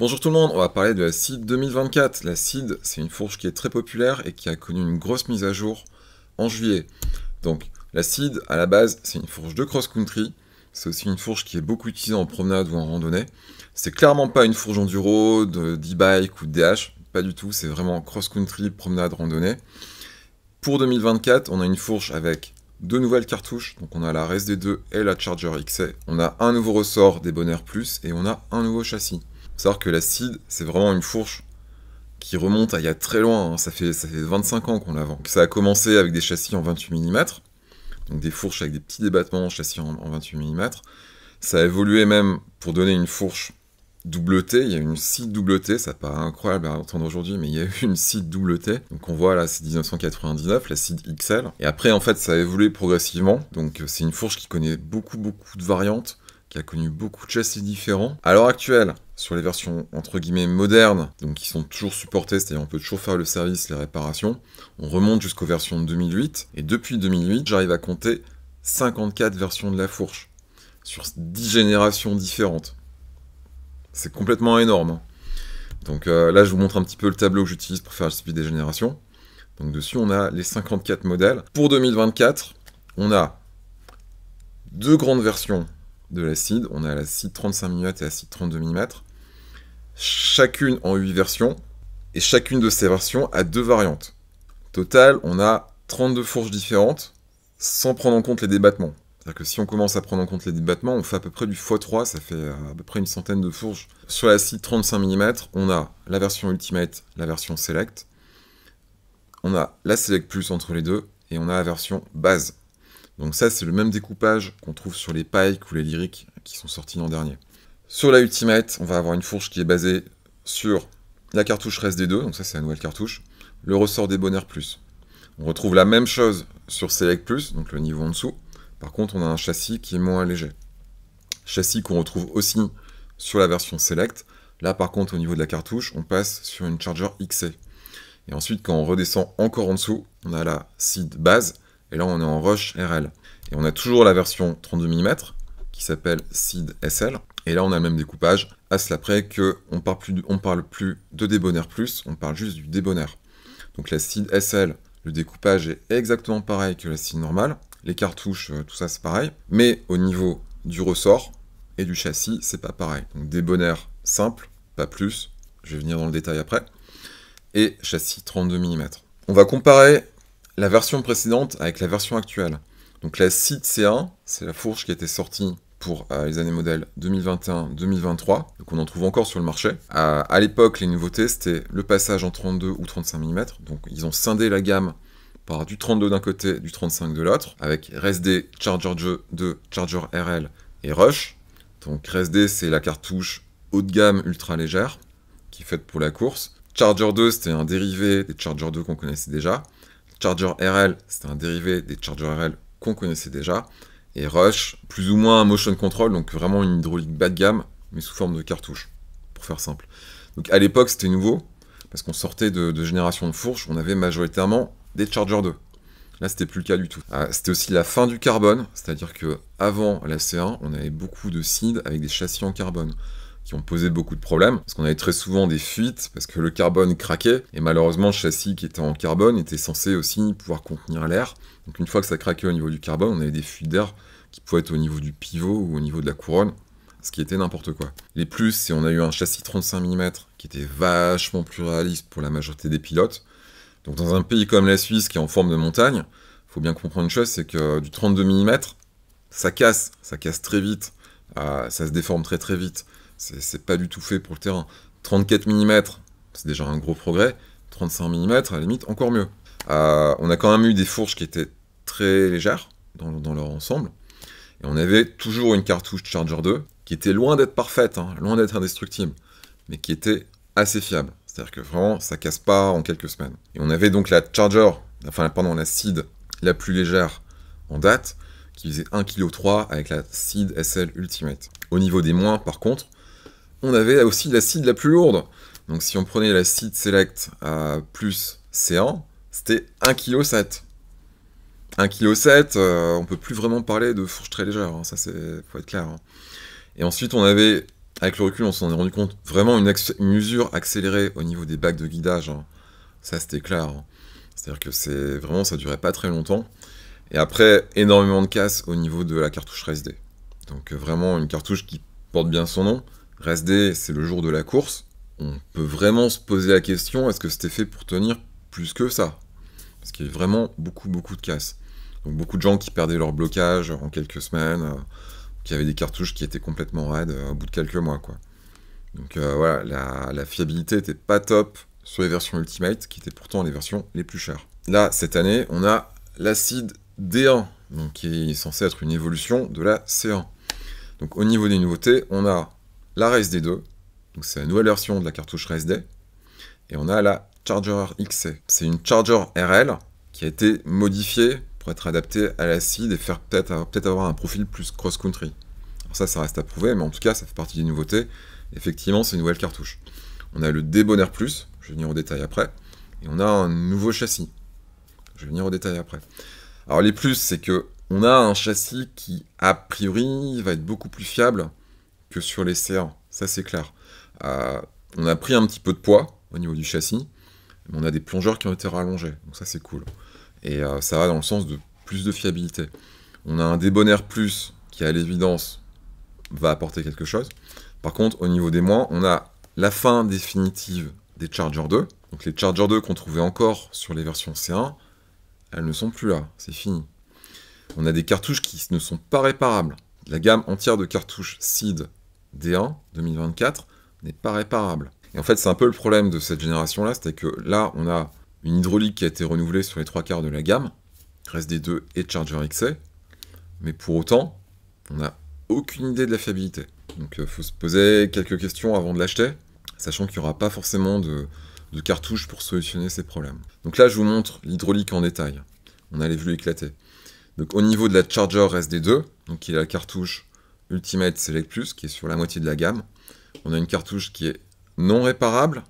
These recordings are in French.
Bonjour tout le monde, on va parler de la Seed 2024. La Seed, c'est une fourche qui est très populaire et qui a connu une grosse mise à jour en juillet. Donc, la Seed, à la base, c'est une fourche de cross-country. C'est aussi une fourche qui est beaucoup utilisée en promenade ou en randonnée. C'est clairement pas une fourche enduro, d'e-bike ou de DH. Pas du tout, c'est vraiment cross-country, promenade, randonnée. Pour 2024, on a une fourche avec deux nouvelles cartouches. Donc, on a la SD2 et la Charger XA. On a un nouveau ressort des Bonheur Plus et on a un nouveau châssis. Faut savoir que la Seed, c'est vraiment une fourche qui remonte à il y a très loin, hein. Ça fait 25 ans qu'on la vend. Ça a commencé avec des châssis en 28 mm, donc des fourches avec des petits débattements, châssis en 28 mm. Ça a évolué même pour donner une fourche double T. Il y a une Seed double T, ça paraît incroyable à entendre aujourd'hui, mais il y a eu une Seed double T. Donc on voit là, c'est 1999, la Seed XL. Et après, en fait, ça a évolué progressivement. Donc c'est une fourche qui connaît beaucoup de variantes, qui a connu beaucoup de châssis différents. À l'heure actuelle, sur les versions entre guillemets modernes, donc qui sont toujours supportées, c'est-à-dire on peut toujours faire le service, les réparations, on remonte jusqu'aux versions de 2008, et depuis 2008, j'arrive à compter 54 versions de la fourche, sur 10 générations différentes. C'est complètement énorme, hein. Donc là, je vous montre un petit peu le tableau que j'utilise pour faire le suivi des générations. Donc dessus, on a les 54 modèles. Pour 2024, on a deux grandes versions de la Seed. On a la Seed 35 mm et la Seed 32 mm. Chacune en 8 versions. Et chacune de ces versions a deux variantes. Total, on a 32 fourches différentes, sans prendre en compte les débattements. C'est-à-dire que si on commence à prendre en compte les débattements, on fait à peu près du x3, ça fait à peu près une centaine de fourches. Sur la Seed 35 mm, on a la version Ultimate, la version Select. On a la Select Plus entre les deux, et on a la version base. Donc ça, c'est le même découpage qu'on trouve sur les Pike ou les Lyric qui sont sortis l'an dernier. Sur la Ultimate, on va avoir une fourche qui est basée sur la cartouche SD2, donc ça c'est la nouvelle cartouche, le ressort des Bonheur Plus. On retrouve la même chose sur Select Plus, donc le niveau en dessous. Par contre, on a un châssis qui est moins léger. Châssis qu'on retrouve aussi sur la version Select. Là, par contre, au niveau de la cartouche, on passe sur une Charger XA. Et ensuite, quand on redescend encore en dessous, on a la Seed base. Et là, on est en Rush RL. Et on a toujours la version 32 mm, qui s'appelle Seed SL. Et là, on a le même découpage, à cela près qu'on parle plus de débonnaire plus, on parle juste du débonnaire. Donc la Seed SL, le découpage est exactement pareil que la Seed normale. Les cartouches, tout ça, c'est pareil. Mais au niveau du ressort et du châssis, c'est pas pareil. Donc débonnaire simple, pas plus. Je vais venir dans le détail après. Et châssis 32 mm. On va comparer la version précédente avec la version actuelle. Donc la Seed C1, c'est la fourche qui était sortie pour les années modèles 2021-2023, donc on en trouve encore sur le marché. À l'époque, les nouveautés, c'était le passage en 32 ou 35 mm, donc ils ont scindé la gamme par du 32 d'un côté, du 35 de l'autre, avec RSD, Charger 2, Charger RL et Rush. Donc RSD, c'est la cartouche haut de gamme ultra légère, qui est faite pour la course. Charger 2, c'était un dérivé des Charger 2 qu'on connaissait déjà. Charger RL, c'était un dérivé des Charger RL qu'on connaissait déjà. Et Rush, plus ou moins un motion control, donc vraiment une hydraulique bas de gamme, mais sous forme de cartouche, pour faire simple. Donc à l'époque, c'était nouveau, parce qu'on sortait de génération de fourches, on avait majoritairement des Charger 2. Là, c'était plus le cas du tout. C'était aussi la fin du carbone, c'est-à-dire que avant la C1, on avait beaucoup de Seed avec des châssis en carbone, qui ont posé beaucoup de problèmes, parce qu'on avait très souvent des fuites, parce que le carbone craquait, et malheureusement, le châssis qui était en carbone était censé aussi pouvoir contenir l'air. Donc une fois que ça craquait au niveau du carbone, on avait des fuites d'air qui pouvaient être au niveau du pivot ou au niveau de la couronne, ce qui était n'importe quoi. Les plus, c'est on a eu un châssis 35 mm qui était vachement plus réaliste pour la majorité des pilotes. Donc dans un pays comme la Suisse qui est en forme de montagne, il faut bien comprendre une chose, c'est que du 32 mm, ça casse très vite, ça se déforme très vite. C'est pas du tout fait pour le terrain. 34 mm, c'est déjà un gros progrès. 35 mm, à la limite, encore mieux. On a quand même eu des fourches qui étaient très légères dans leur ensemble. Et on avait toujours une cartouche Charger 2 qui était loin d'être parfaite, hein, loin d'être indestructible, mais qui était assez fiable. C'est-à-dire que vraiment, ça casse pas en quelques semaines. Et on avait donc la la Seed la plus légère en date, qui faisait 1,3 kg avec la Seed SL Ultimate. Au niveau des moins, par contre, on avait aussi la Seed la plus lourde. Donc si on prenait la Seed Select plus C1, c'était 1,7 kg. 1,7 kg, on peut plus vraiment parler de fourche très légère, hein, ça faut être clair. Hein. Et ensuite on avait Avec le recul, on s'en est rendu compte. Vraiment une usure accélérée au niveau des bacs de guidage. Hein. Ça, c'était clair. Hein. C'est-à-dire que ça durait pas très longtemps. Et après, énormément de casse au niveau de la cartouche RSD. Donc vraiment une cartouche qui porte bien son nom. RSD, c'est le jour de la course. On peut vraiment se poser la question, est-ce que c'était fait pour tenir plus que ça? Parce qu'il y a vraiment beaucoup de casse. Donc beaucoup de gens qui perdaient leur blocage en quelques semaines, qui avaient des cartouches qui étaient complètement raides au bout de quelques mois, quoi. Donc voilà, la fiabilité était pas top sur les versions Ultimate, qui étaient pourtant les versions les plus chères. Là, cette année, on a l'Acid D1, donc qui est censé être une évolution de la C1. Donc au niveau des nouveautés, on a la RSD2, donc c'est la nouvelle version de la cartouche RSD, et on a la Charger XC. C'est une Charger RL qui a été modifiée pour être adaptée à l'acide et faire peut-être avoir un profil plus cross-country. Alors ça reste à prouver, mais en tout cas, ça fait partie des nouveautés. Effectivement, c'est une nouvelle cartouche. On a le Debonair Plus, je vais venir au détail après, et on a un nouveau châssis. Je vais venir au détail après. Alors les plus, c'est que on a un châssis qui, a priori, va être beaucoup plus fiable que sur les C1. Ça, c'est clair. On a pris un petit peu de poids au niveau du châssis, mais on a des plongeurs qui ont été rallongés. Donc ça, c'est cool. Et ça va dans le sens de plus de fiabilité. On a un Debonair Plus qui, à l'évidence, va apporter quelque chose. Par contre, au niveau des moins, on a la fin définitive des Charger 2. Donc les Charger 2 qu'on trouvait encore sur les versions C1, elles ne sont plus là, c'est fini. On a des cartouches qui ne sont pas réparables. La gamme entière de cartouches SID D1 2024 n'est pas réparable. Et en fait, c'est un peu le problème de cette génération-là, c'est que là, on a une hydraulique qui a été renouvelée sur les 3/4 de la gamme, RSD2 et Charger XC, mais pour autant, on n'a aucune idée de la fiabilité. Donc il faut se poser quelques questions avant de l'acheter, sachant qu'il n'y aura pas forcément de cartouches pour solutionner ces problèmes. Donc là, je vous montre l'hydraulique en détail. On a les vues éclatées. Donc au niveau de la Charger SD2, donc qui est la cartouche Ultimate Select Plus, qui est sur la moitié de la gamme, on a une cartouche qui est non réparable,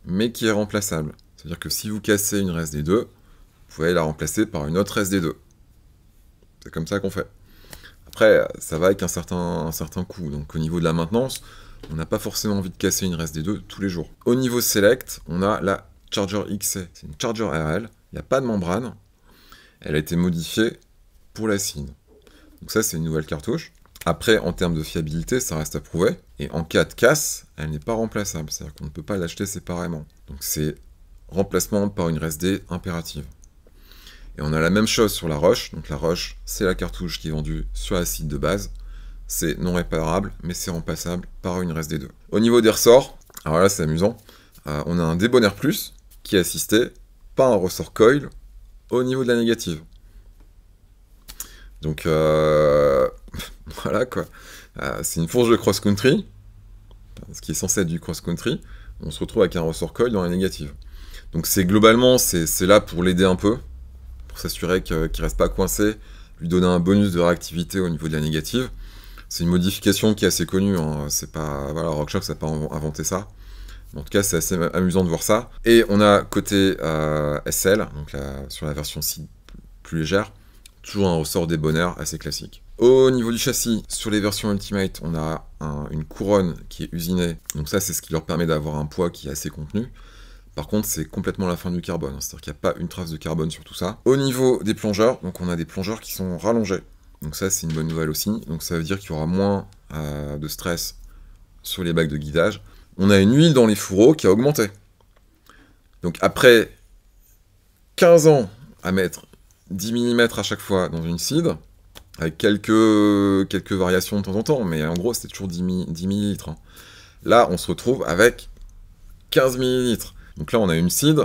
mais qui est remplaçable. C'est-à-dire que si vous cassez une SD2, vous pouvez la remplacer par une autre SD2. C'est comme ça qu'on fait. Après, ça va avec un certain coût. Donc au niveau de la maintenance, on n'a pas forcément envie de casser une RSD2 tous les jours. Au niveau Select, on a la Charger XC. C'est une Charger RL. Il n'y a pas de membrane. Elle a été modifiée pour l'acide. Donc ça, c'est une nouvelle cartouche. Après, en termes de fiabilité, ça reste à prouver. Et en cas de casse, elle n'est pas remplaçable. C'est-à-dire qu'on ne peut pas l'acheter séparément. Donc c'est remplacement par une RSD impérative. Et on a la même chose sur la Rush. Donc la Rush, c'est la cartouche qui est vendue sur l'acide de base. C'est non réparable, mais c'est remplaçable par une RSD2. Au niveau des ressorts, alors là c'est amusant, on a un Debonair Plus qui est assisté par un ressort coil au niveau de la négative. Donc voilà quoi. C'est une fourche de cross-country, ce qui est censé être du cross-country. On se retrouve avec un ressort coil dans la négative. Donc c'est globalement, c'est là pour l'aider un peu, pour s'assurer qu'il ne reste pas coincé, lui donner un bonus de réactivité au niveau de la négative. C'est une modification qui est assez connue, hein. C'est pas, voilà, RockShox n'a pas inventé ça. En tout cas, c'est assez amusant de voir ça. Et on a côté SL, donc sur la version SID plus légère, toujours un ressort Debonair assez classique. Au niveau du châssis, sur les versions Ultimate, on a une couronne qui est usinée. Donc ça, c'est ce qui leur permet d'avoir un poids qui est assez contenu. Par contre, c'est complètement la fin du carbone, hein. C'est-à-dire qu'il n'y a pas une trace de carbone sur tout ça. Au niveau des plongeurs, donc on a des plongeurs qui sont rallongés. Donc ça, c'est une bonne nouvelle aussi. Donc ça veut dire qu'il y aura moins de stress sur les bacs de guidage. On a une huile dans les fourreaux qui a augmenté. Donc après 15 ans à mettre 10 mm à chaque fois dans une SID, avec quelques variations de temps en temps, mais en gros c'était toujours 10 ml. Hein. Là, on se retrouve avec 15 ml. Donc là, on a une SID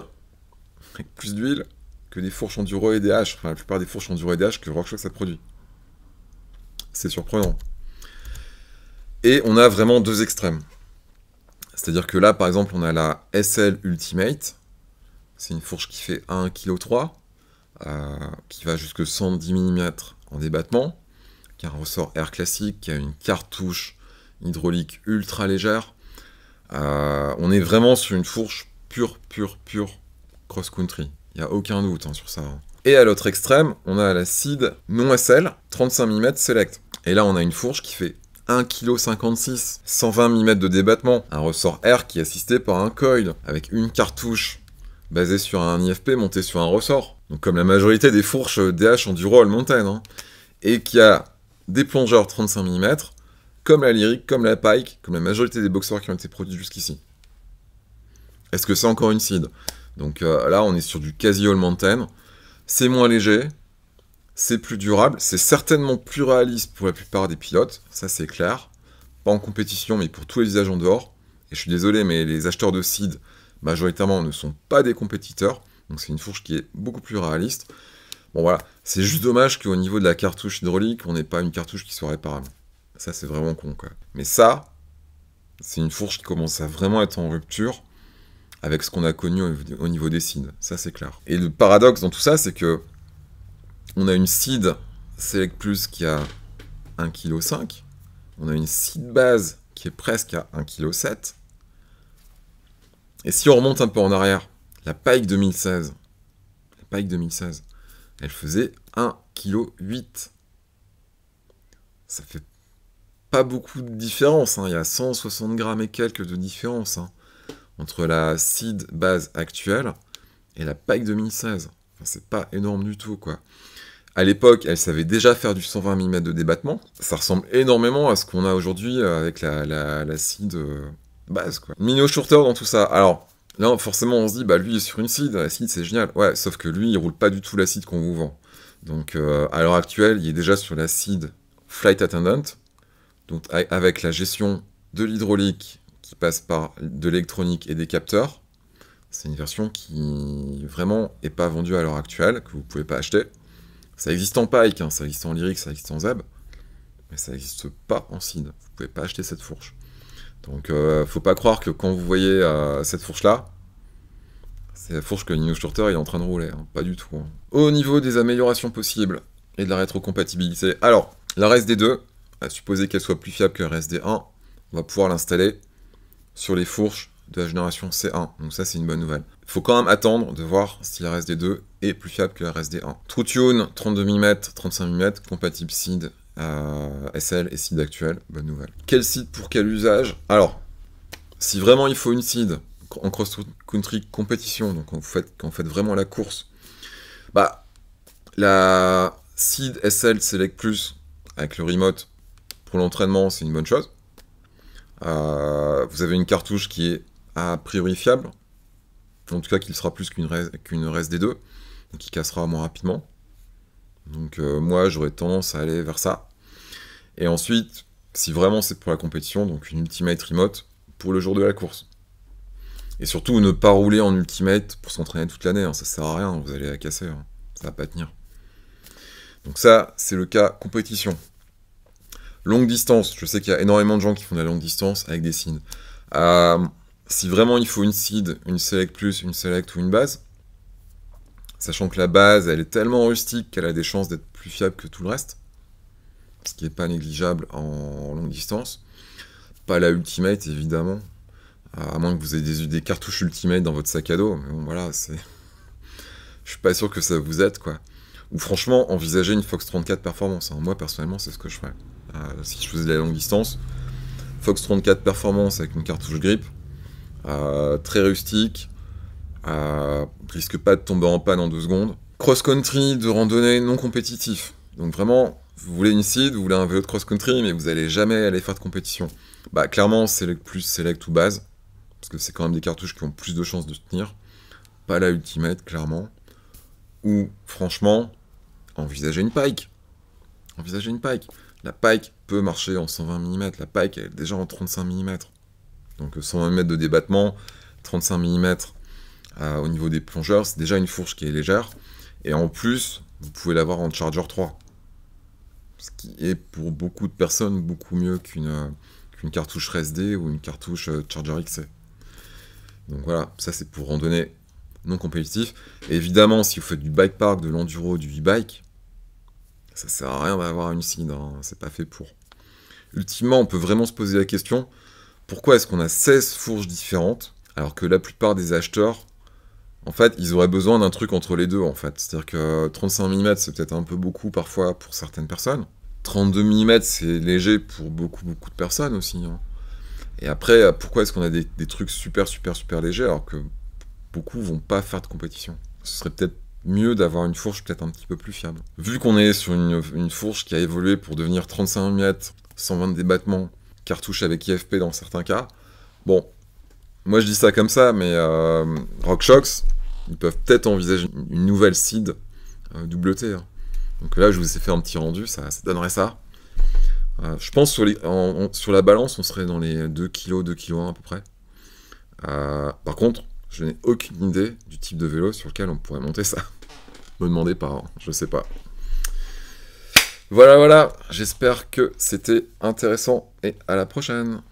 avec plus d'huile que des fourches enduro EDH, enfin la plupart des fourches enduro EDH que RockShox a produit. C'est surprenant. Et on a vraiment deux extrêmes. C'est-à-dire que là, par exemple, on a la SL Ultimate. C'est une fourche qui fait 1,3 kg, qui va jusque 110 mm en débattement, qui a un ressort air classique, qui a une cartouche hydraulique ultra légère. On est vraiment sur une fourche pure cross-country. Il n'y a aucun doute sur ça. Et à l'autre extrême, on a la SID non SL, 35 mm Select. Et là, on a une fourche qui fait 1,56 kg, 120 mm de débattement, un ressort R qui est assisté par un coil, avec une cartouche basée sur un IFP monté sur un ressort, donc comme la majorité des fourches DH Enduro All Mountain, hein, et qui a des plongeurs 35 mm, comme la Lyric, comme la Pike, comme la majorité des boxeurs qui ont été produits jusqu'ici. Est-ce que c'est encore une seed? Donc là, on est sur du quasi All Mountain, c'est moins léger, c'est plus durable, c'est certainement plus réaliste pour la plupart des pilotes, ça c'est clair. Pas en compétition, mais pour tous les usages en dehors. Et je suis désolé, mais les acheteurs de seed, majoritairement, ne sont pas des compétiteurs. Donc c'est une fourche qui est beaucoup plus réaliste. Bon voilà, c'est juste dommage qu'au niveau de la cartouche hydraulique, on n'ait pas une cartouche qui soit réparable. Ça c'est vraiment con, quoi. Mais ça, c'est une fourche qui commence à vraiment être en rupture avec ce qu'on a connu au niveau des seeds. Ça c'est clair. Et le paradoxe dans tout ça, c'est que on a une seed Select Plus qui a 1,5 kg. On a une seed base qui est presque à 1,7 kg. Et si on remonte un peu en arrière, la Pike 2016, elle faisait 1,8 kg. Ça fait pas beaucoup de différence, hein. Il y a 160 grammes et quelques de différence, hein, entre la seed base actuelle et la Pike 2016. Enfin, c'est pas énorme du tout, quoi. À l'époque, elle savait déjà faire du 120 mm de débattement. Ça ressemble énormément à ce qu'on a aujourd'hui avec la seed base, quoi. Minnow shorter dans tout ça. Alors, là, forcément, on se dit, bah lui, il est sur une seed. La seed, c'est génial. Ouais, sauf que lui, il roule pas du tout la seed qu'on vous vend. Donc, à l'heure actuelle, il est déjà sur la seed Flight Attendant. Donc, avec la gestion de l'hydraulique qui passe par de l'électronique et des capteurs. C'est une version qui, vraiment, est pas vendue à l'heure actuelle, que vous pouvez pas acheter. Ça existe en Pike, hein, ça existe en Lyric, ça existe en Zeb, mais ça n'existe pas en seed. Vous pouvez pas acheter cette fourche. Donc, faut pas croire que quand vous voyez cette fourche-là, c'est la fourche que Minnow Shorter est en train de rouler, hein, pas du tout. Hein. Au niveau des améliorations possibles et de la rétrocompatibilité, alors, la RSD2, à supposer qu'elle soit plus fiable que la RSD1, on va pouvoir l'installer sur les fourches de la génération C1. Donc ça, c'est une bonne nouvelle. Il faut quand même attendre de voir si la RSD2 est plus fiable que la RSD1. TrueTune, 32 mm, 35 mm, compatible seed SL et seed actuel, bonne nouvelle. Quel seed pour quel usage? Alors, si vraiment il faut une seed en cross-country compétition, donc quand vous faites vraiment la course, bah, la seed SL Select Plus avec le remote pour l'entraînement, c'est une bonne chose. Vous avez une cartouche qui est a priori fiable, en tout cas qu'il sera plus qu'une RSD2, donc qui cassera moins rapidement. Donc moi j'aurais tendance à aller vers ça. Et ensuite, si vraiment c'est pour la compétition, donc une Ultimate Remote pour le jour de la course. Et surtout ne pas rouler en Ultimate pour s'entraîner toute l'année, hein, ça sert à rien, vous allez la casser, hein, ça va pas tenir. Donc ça, c'est le cas compétition. Longue distance, je sais qu'il y a énormément de gens qui font de la longue distance avec des seeds. Si vraiment il faut une seed, une Select Plus, une Select ou une base, sachant que la base, elle est tellement rustique qu'elle a des chances d'être plus fiable que tout le reste, ce qui n'est pas négligeable en longue distance. Pas la Ultimate, évidemment, à moins que vous ayez des cartouches Ultimate dans votre sac à dos, mais bon, voilà, c'est... Je suis pas sûr que ça vous aide, quoi. Ou franchement, envisager une Fox 34 Performance, hein. Moi, personnellement, c'est ce que je ferais. Si je faisais de la longue distance, Fox 34 Performance avec une cartouche grip, très rustique, risque pas de tomber en panne en 2 secondes. Cross-country de randonnée non compétitif. Donc vraiment, vous voulez une seed, vous voulez un vélo de cross-country, mais vous allez jamais aller faire de compétition. Bah clairement, Select Plus, Select ou base, parce que c'est quand même des cartouches qui ont plus de chances de se tenir. Pas la Ultimate, clairement. Ou, franchement, envisagez une Pike. Envisagez une Pike. La Pike peut marcher en 120 mm, la Pike elle est déjà en 35 mm. Donc 120 mm de débattement, 35 mm au niveau des plongeurs, c'est déjà une fourche qui est légère. Et en plus, vous pouvez l'avoir en Charger 3. Ce qui est pour beaucoup de personnes beaucoup mieux qu'une cartouche RSD ou une cartouche Charger XC. Donc voilà, ça c'est pour randonnée non compétitif. Et évidemment, si vous faites du bike park, de l'enduro, du e-bike, ça sert à rien d'avoir une seed, hein, c'est pas fait pour. Ultimement, on peut vraiment se poser la question, pourquoi est-ce qu'on a 16 fourches différentes, alors que la plupart des acheteurs, en fait, ils auraient besoin d'un truc entre les deux, en fait. C'est-à-dire que 35 mm, c'est peut-être un peu beaucoup parfois pour certaines personnes. 32 mm, c'est léger pour beaucoup de personnes aussi, hein. Et après, pourquoi est-ce qu'on a des trucs super légers alors que beaucoup vont pas faire de compétition? Ce serait peut-être mieux d'avoir une fourche peut-être un petit peu plus fiable. Vu qu'on est sur une fourche qui a évolué pour devenir 35 mm, 120 débattements, cartouche avec IFP dans certains cas, bon, moi je dis ça comme ça, mais RockShox, ils peuvent peut-être envisager une nouvelle seed WT, hein. Donc là, je vous ai fait un petit rendu, ça donnerait ça. Je pense sur la balance, on serait dans les 2 kg, 2 kg à peu près. Par contre, je n'ai aucune idée du type de vélo sur lequel on pourrait monter ça. Me demandez pas, hein, je sais pas. Voilà, j'espère que c'était intéressant et à la prochaine.